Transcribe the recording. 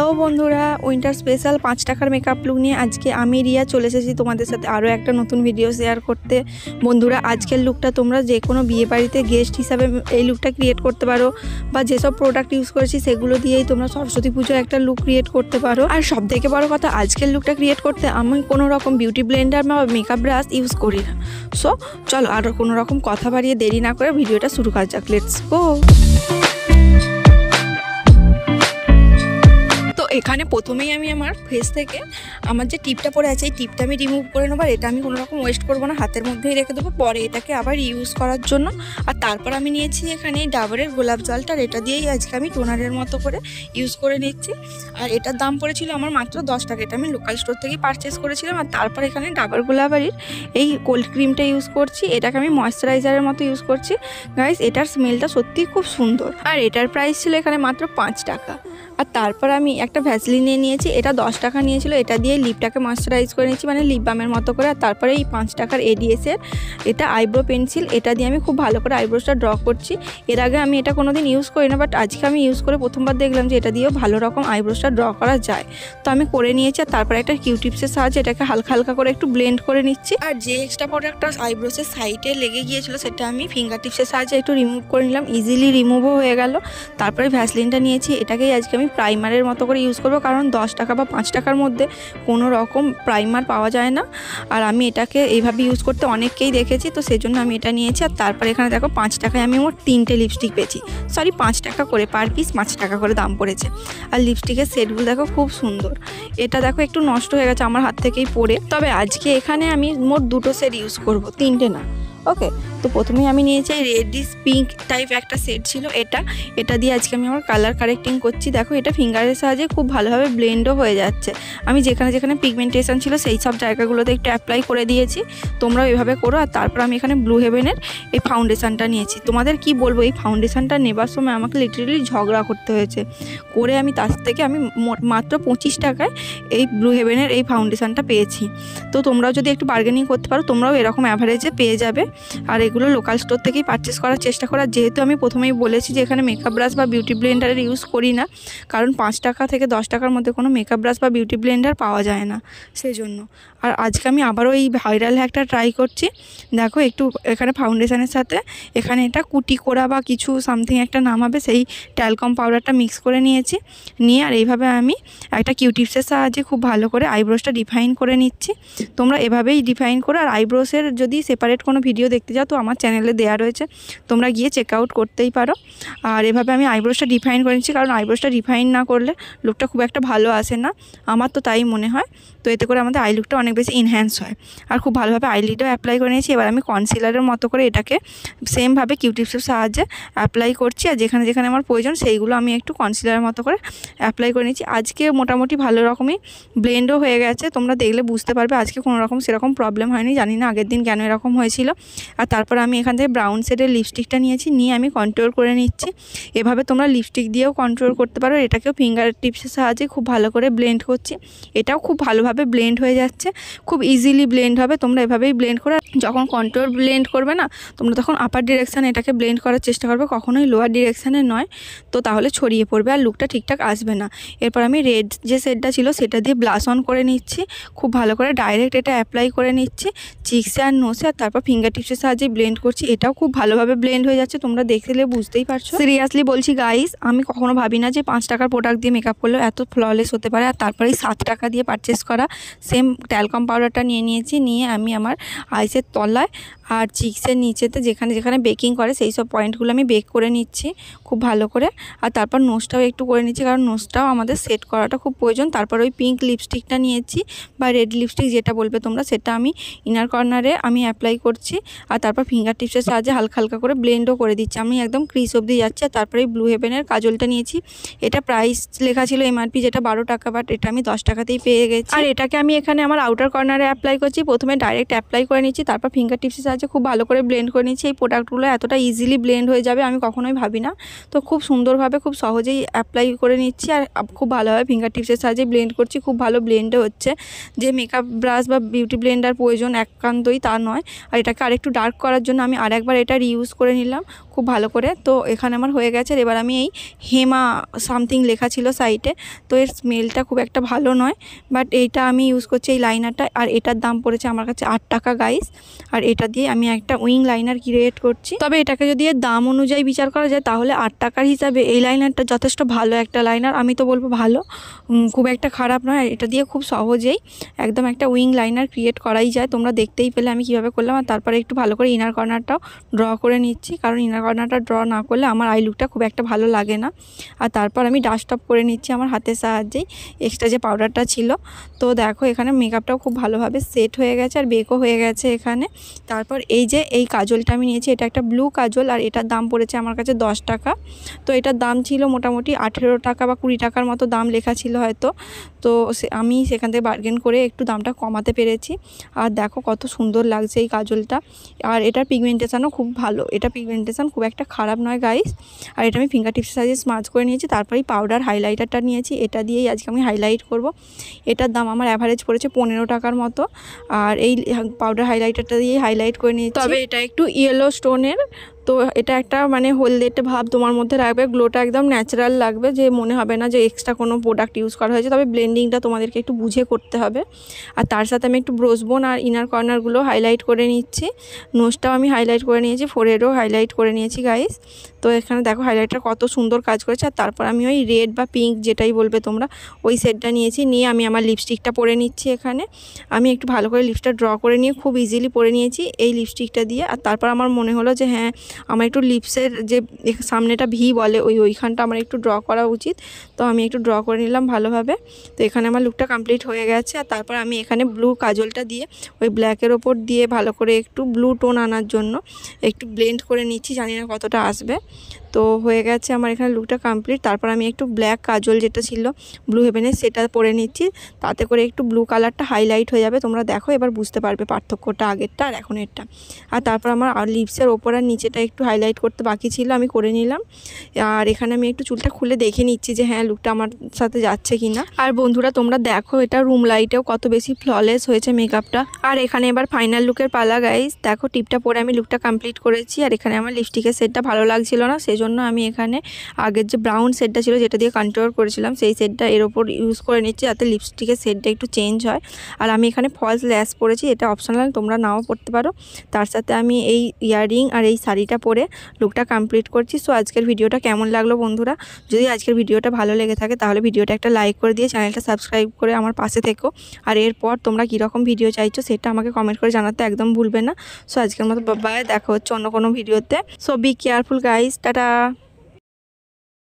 Hello বন্ধুরা, winter special 5 টাকার makeup look নিয়ে আজকে আমি রিয়া চলে এসেছি তোমাদের সাথে আরও একটা নতুন ভিডিও শেয়ার করতে। বন্ধুরা, আজকের লুকটা তোমরা যে কোনো বিয়ে বাড়িতে গেস্ট হিসাবে এই লুকটা ক্রিয়েট করতে পারো, বা যেসব প্রোডাক্ট ইউজ করেছি সেগুলো দিয়েই তোমরা সরস্বতী পুজোর একটা লুক ক্রিয়েট করতে পারো। আর সব থেকে বড় কথা, আজকের লুকটা ক্রিয়েট করতে আমি কোনো রকম বিউটি ব্লেন্ডার বা মেকআপ ব্রাশ ইউজ করি না। সো চলো আর কোনো রকম কথা বাড়িয়ে দেরি না করে ভিডিওটা শুরু করা যাক। Let's go. তো এখানে প্রথমেই আমি আমার ফেস থেকে আমার যে টিপটা পড়ে আছে এই টিপটা আমি রিমুভ করে নেবো। আর এটা আমি কোনো রকম ওয়েস্ট করবো না, হাতের মধ্যেই রেখে দেবো পরে এটাকে আবার ইউজ করার জন্য। আর তারপর আমি নিয়েছি এখানে ডাবরের গোলাপ জলটা, এটা দিয়েই আজকে আমি টোনারের মতো করে ইউজ করে নিচ্ছি। আর এটার দাম পড়েছিল আমার মাত্র 10 টাকা। এটা আমি লোকাল স্টোর থেকেই পারচেস করেছিলাম। আর তারপর এখানে ডাবর গোলাবারির এই কোল্ড ক্রিমটা ইউজ করছি। এটাকে আমি ময়েশ্চারাইজারের মতো ইউজ করছি। গাইস, এটার স্মেলটা সত্যিই খুব সুন্দর। আর এটার প্রাইস ছিল এখানে মাত্র 5 টাকা। আর তারপর আমি একটা ভ্যাসলিন নিয়েছি, এটা 10 টাকা নিয়েছিল। এটা দিয়ে লিপটাকে ময়েশ্চারাইজ করে নিয়েছি, মানে লিপ বামের মতো করে। আর তারপরে এই 5 টাকার এডিএসের এটা আইব্রো পেন্সিল, এটা দিয়ে আমি খুব ভালো করে আইব্রোসটা ড্র করছি। এর আগে আমি এটা কোনোদিন ইউজ করি না, বাট আজকে আমি ইউজ করে প্রথমবার দেখলাম যে এটা দিয়েও ভালো রকম আইব্রোসটা ড্র করা যায়। তো আমি করে নিয়েছি। আর তারপরে একটা কিউটিপসের সাহায্যে এটাকে হালকা হালকা করে একটু ব্লেন্ড করে নিচ্ছি। আর যে এক্সট্রা প্রোডাক্টটা আইব্রোসের সাইডে লেগে গিয়েছিলো সেটা আমি ফিঙ্গার টিপসের সাহায্যে একটু রিমুভ করে নিলাম। ইজিলি রিমুভও হয়ে গেল। তারপরে ভ্যাসলিনটা নিয়েছি, এটাকেই আজকে আমি প্রাইমারের মতো করে ইউজ করবো, কারণ 10 টাকা বা 5 টাকার মধ্যে কোনো রকম প্রাইমার পাওয়া যায় না। আর আমি এটাকে এইভাবে ইউজ করতে অনেককেই দেখেছি, তো সেই জন্য আমি এটা নিয়েছি। আর তারপরে এখানে দেখো 5 টাকায় আমি মোট 3টে লিপস্টিক পেয়েছি। 5 টাকা করে পার পিস 5 টাকা করে দাম পড়েছে। আর লিপস্টিকের সেটগুলো দেখো খুব সুন্দর। এটা দেখো একটু নষ্ট হয়ে গেছে আমার হাত থেকেই পড়ে। তবে আজকে এখানে আমি মোট 2টো সেট ইউজ করব, 3টে না। ওকে, তো প্রথমেই আমি নিয়েছি রেডিশ পিঙ্ক টাইপ একটা সেট ছিল। এটা দিয়ে আজকে আমি আমার কালার কারেক্টিং করছি। দেখো এটা ফিঙ্গারের সাহায্যে খুব ভালোভাবে ব্লেন্ডও হয়ে যাচ্ছে। আমি যেখানে যেখানে পিগমেন্টেশন ছিল সেই সব জায়গাগুলোতে একটু অ্যাপ্লাই করে দিয়েছি। তোমরাও এভাবে করো। আর তারপর আমি এখানে ব্লু হেভেনের এই ফাউন্ডেশনটা নিয়েছি। তোমাদের কি বলবো, এই ফাউন্ডেশনটা নেবার সময় আমাকে লিটারেলি ঝগড়া করতে হয়েছে। করে আমি তার থেকে আমি মাত্র 25 টাকায় এই ব্লু হেভেনের এই ফাউন্ডেশনটা পেয়েছি। তো তোমরাও যদি একটু বার্গেনিং করতে পারো, তোমরাও এরকম অ্যাভারেজে পেয়ে যাবে। আর এগুলো লোকাল স্টোর থেকেই পারচেস করার চেষ্টা করা। যেহেতু আমি প্রথমেই বলেছি যে এখানে মেকআপ ব্রাশ বা বিউটি ব্লেন্ডারের ইউজ করি না, কারণ 5 টাকা থেকে 10 টাকার মধ্যে কোনো মেকআপ ব্রাশ বা বিউটি ব্লেন্ডার পাওয়া যায় না, সেই জন্য। আর আজকে আমি আবারও এই ভাইরাল হ্যাকটা ট্রাই করছি। দেখো একটু এখানে ফাউন্ডেশনের সাথে এখানে এটা কুটি করা বা কিছু সামথিং একটা নাম হবে, সেই ট্যালকম পাউডারটা মিক্স করে নিয়েছি। নিয়ে আর এইভাবে আমি একটা কিউটিপসের সাহায্যে খুব ভালো করে আইব্রোসটা ডিফাইন করে নিচ্ছি। তোমরা এভাবেই ডিফাইন করো। আর আইব্রোসের যদি সেপারেট কোনো ভিডিও দেখতে যাও তো আমার চ্যানেলে দেওয়া রয়েছে, তোমরা গিয়ে চেক আউট করতেই পারো। আর এভাবে আমি আইব্রোসটা ডিফাইন করে নিচ্ছি, কারণ আইব্রোসটা ডিফাইন না করলে লুকটা খুব একটা ভালো আসে না, আমার তো তাই মনে হয়। তো এতে করে আমাদের আই লুকটা অনেক বেশি এনহ্যান্স হয়। আর খুব ভালোভাবে আইলিডও অ্যাপ্লাই করে নিয়েছি। এবার আমি কনসিলারের মতো করে এটাকে সেমভাবে কিউটিপসের সাহায্যে অ্যাপ্লাই করছি। আর যেখানে যেখানে আমার প্রয়োজন সেইগুলো আমি একটু কনসিলারের মতো করে অ্যাপ্লাই করে নিচ্ছি। আজকে মোটামুটি ভালো রকমই ব্লেন্ডও হয়ে গেছে, তোমরা দেখলে বুঝতে পারবে। আজকে কোনো রকম সেরকম প্রবলেম হয়নি, জানি না আগের দিন কেন এরকম হয়েছিল। আর তারপর আমি এখান থেকে ব্রাউন শেডের লিপস্টিকটা নিয়েছি, নিয়ে আমি কন্ট্রোল করে নিচ্ছি। এভাবে তোমরা লিপস্টিক দিয়েও কন্ট্রোল করতে পারো। এটাকেও ফিঙ্গার টিপসের সাহায্যে খুব ভালো করে ব্লেন্ড করছি। এটাও খুব ভালোভাবে ব্লেন্ড হয়ে যাচ্ছে, খুব ইজিলি ব্লেন্ড হবে। তোমরা এভাবেই ব্লেন্ড করে, যখন কন্ট্রোল ব্লেন্ড করবে না তোমরা তখন আপার ডিরেকশানে এটাকে ব্লেন্ড করার চেষ্টা করবে, কখনোই লোয়ার ডিরেকশানে নয়। তো তাহলে ছড়িয়ে পড়বে আর লুকটা ঠিকঠাক আসবে না। এরপর আমি রেড যে শেডটা ছিল সেটা দিয়ে ব্লাশ অন করে নিচ্ছি। খুব ভালো করে ডাইরেক্ট এটা অ্যাপ্লাই করে নিচ্ছি চিক্সে আর নোসে। আর তারপর ফিঙ্গার টিপসের সাহায্যে ব্লেন্ড করছি। এটাও খুব ভালোভাবে ব্লেন্ড হয়ে যাচ্ছে, তোমরা দেখলে বুঝতেই পারছো। সিরিয়াসলি বলছি গাইস, আমি কখনো ভাবি না যে 5 টাকার প্রোডাক্ট দিয়ে মেকআপ করলেও এত ফ্ললেস হতে পারে। আর তারপরে 7 টাকা দিয়ে পারচেস করা সেম ট্যালকম পাউডারটা নিয়ে নিয়েছি। নিয়ে আমি আমার আইসের তলায় আর চিক্সের নিচেতে যেখানে যেখানে বেকিং করে সেই সব পয়েন্টগুলো আমি বেক করে নিচ্ছি খুব ভালো করে। আর তারপর নোজটাও একটু করে নিচ্ছি, কারণ নোজটাও আমাদের সেট করাটা খুব প্রয়োজন। তারপর ওই পিঙ্ক লিপস্টিকটা নিয়েছি বা রেড লিপস্টিক যেটা বলবে তোমরা, সেটা আমি ইনার কর্নারে আমি অ্যাপ্লাই করছি। আর তারপর ফিঙ্গার টিপসের সাহায্যে হালকা হালকা করে ব্লেন্ডও করে দিচ্ছি। আমি একদম ক্রিস অবধি যাচ্ছি। আর তারপরে ব্লু হেভেনের কাজলটা নিয়েছি। এটা প্রাইস লেখা ছিল এমআরপি যেটা 12 টাকা, বাট এটা আমি 10 টাকাতেই পেয়ে গেছি। আর এটাকে আমি এখানে আমার আউটার কর্নারে অ্যাপ্লাই করছি। প্রথমে ডাইরেক্ট অ্যাপ্লাই করে নিচ্ছি, তারপর ফিঙ্গার টিপসের সাহায্যে খুব ভালো করে ব্লেন্ড করে নিচ্ছি। এই প্রোডাক্টগুলো এতটা ইজিলি ব্লেন্ড হয়ে যাবে আমি কখনোই ভাবি না। তো খুব সুন্দরভাবে খুব সহজেই অ্যাপ্লাই করে নিচ্ছি। আর খুব ভালোভাবে ফিঙ্গার টিপসের সাহায্যে ব্লেন্ড করছি। খুব ভালো ব্লেন্ডও হচ্ছে। যে মেকআপ ব্রাশ বা বিউটি ব্লেন্ডার প্রয়োজন একান্তই তা নয়। আর এটাকে আরেকটু একটু ডার্ক করার জন্য আমি আরেকবার এটা রিউজ করে নিলাম খুব ভালো করে। তো এখানে আমার হয়ে গেছে। এবার আমি এই হেমা সামথিং লেখা ছিল সাইডে, তো এর স্মেলটা খুব একটা ভালো নয়, বাট এইটা আমি ইউজ করছি এই লাইনারটা। আর এটার দাম পড়েছে আমার কাছে 8 টাকা গাইস। আর এটা দিয়ে আমি একটা উইং লাইনার ক্রিয়েট করছি। তবে এটাকে যদি এর দাম অনুযায়ী বিচার করা যায় তাহলে 8 টাকার হিসাবে এই লাইনারটা যথেষ্ট ভালো একটা লাইনার, আমি তো বলবো ভালো, খুব একটা খারাপ নয়। এটা দিয়ে খুব সহজেই একদম একটা উইং লাইনার ক্রিয়েট করাই যায়। তোমরা দেখতেই পেলে আমি কীভাবে করলাম। আর তারপরে একটু ভালো করে ইনার কর্নারটাও ড্র করে নিচ্ছি, কারণ ইনার কর্নারটা ড্র না করলে আমার আই লুকটা খুব একটা ভালো লাগে না। আর তারপর আমি ডাস্ট অফ করে নিচ্ছি আমার হাতের সাহায্যেই এক্সট্রা যে পাউডারটা ছিল। তো দেখো এখানে মেকআপটাও খুব ভালোভাবে সেট হয়ে গেছে আর বেকও হয়ে গেছে এখানে। তারপর এই যে এই কাজলটা আমি নিয়েছি, এটা একটা ব্লু কাজল, আর এটার দাম পড়েছে আমার কাছে 10 টাকা। তো এটার দাম ছিল মোটামুটি 18 টাকা বা 20 টাকার মতো দাম লেখা ছিল হয়তো। তো আমি সেখান থেকে বার্গেন করে একটু দামটা কমাতে পেরেছি। আর দেখো কত সুন্দর লাগছে এই কাজলটা। আর এটার পিগমেন্টেশনও খুব ভালো, এটা পিগমেন্টেশন খুব একটা খারাপ নয় গাইস। আর এটা আমি ফিঙ্গার টিপসের সাহায্যে স্মাচ করে নিয়েছি। তারপরেই পাউডার হাইলাইটারটা নিয়েছি, এটা দিয়েই আজকে আমি হাইলাইট করব। এটার দাম আমার অ্যাভারেজ পড়েছে 15 টাকার মতো। আর এই পাউডার হাইলাইটারটা দিয়েই হাইলাইট করে নিয়েছি। তবে এটা একটু ইয়েলো স্টোনের, তো এটা একটা মানে হলদেটে ভাব তোমার মধ্যে রাখবে, গ্লোটা একদম ন্যাচারাল লাগবে, যে মনে হবে না যে এক্সট্রা কোনো প্রোডাক্ট ইউজ করা হয়েছে। তবে ব্লেন্ডিংটা তোমাদেরকে একটু বুঝে করতে হবে। আর তার সাথে আমি একটু ব্রোজবোন আর ইনার কর্নারগুলো হাইলাইট করে নিচ্ছি। নোজটাও আমি হাইলাইট করে নিয়েছি, ফোরহেডও হাইলাইট করে নিয়েছি গাইস। তো এখানে দেখো হাইলাইটার কত সুন্দর কাজ করেছে। আর তারপর আমি ওই রেড বা পিঙ্ক যেটাই বলবে তোমরা, ওই সেটটা নিয়েছি, নিয়ে আমি আমার লিপস্টিকটা পরে নিচ্ছি। এখানে আমি একটু ভালো করে লিপসটা ড্র করে নিয়ে খুব ইজিলি পরে নিয়েছি এই লিপস্টিকটা দিয়ে। আর তারপর আমার মনে হলো যে হ্যাঁ, আমার একটু লিপসের যে সামনেটা ভি বলে ওইখানটা আমার একটু ড্র করা উচিত। তো আমি একটু ড্র করে নিলাম ভালোভাবে। তো এখানে আমার লুকটা কমপ্লিট হয়ে গেছে। আর তারপর আমি এখানে ব্লু কাজলটা দিয়ে ওই ব্ল্যাকের ওপর দিয়ে ভালো করে একটু ব্লু টোন আনার জন্য একটু ব্লেন্ড করে নিচ্ছি, জানি না কতটা আসবে। তো হয়ে গেছে আমার এখানে লুকটা কমপ্লিট। তারপর আমি একটু ব্ল্যাক কাজল যেটা ছিল ব্লু হেভেনের, সেটা পরে নিচ্ছি, তাতে করে একটু ব্লু কালারটা হাইলাইট হয়ে যাবে। তোমরা দেখো এবার বুঝতে পারবে পার্থক্যটা আগেরটা আর এখনেরটা। আর তারপর আমার লিপসের ওপর আর নিচেটা একটু হাইলাইট করতে বাকি ছিল, আমি করে নিলাম। আর এখানে আমি একটু চুলটা খুলে দেখে নিচ্ছি যে হ্যাঁ লুকটা আমার সাথে যাচ্ছে কিনা। আর বন্ধুরা তোমরা দেখো এটা রুম লাইটেও কত বেশি ফ্ললেস হয়েছে মেকআপটা। আর এখানে এবার ফাইনাল লুকের পালা গাইস। দেখো টিপটা পরে আমি লুকটা কমপ্লিট করেছি। আর এখানে আমার লিপস্টিকের সেটটা ভালো লাগছিল না, সেজন্য আমি এখানে আগের যে ব্রাউন সেটটা ছিল যেটা দিয়ে কন্ট্রোল করেছিলাম সেই সেটটা এর ওপর ইউজ করে নিচ্ছি, যাতে লিপস্টিকের সেটটা একটু চেঞ্জ হয়। আর আমি এখানে ফলস ল্যাশ পরেছি, এটা অপশনাল, তোমরা নাও পরতে পারো। তার সাথে আমি এই ইয়াররিং আর এই শাড়িটা পরে লুকটা কমপ্লিট করছি। সো আজকের ভিডিওটা কেমন লাগলো বন্ধুরা? যদি আজকের ভিডিওটা ভালো লেগে থাকে তাহলে ভিডিওটা একটা লাইক করে দিয়ে চ্যানেলটা সাবস্ক্রাইব করে আমার পাশে থেকো। আর এরপর তোমরা কীরকম ভিডিও চাইছো সেটা আমাকে কমেন্ট করে জানাতে একদম ভুলবে না। সো আজকের মতো বাই, দেখা হচ্ছে অন্য কোনো ভিডিওতে। So be careful guys, tata.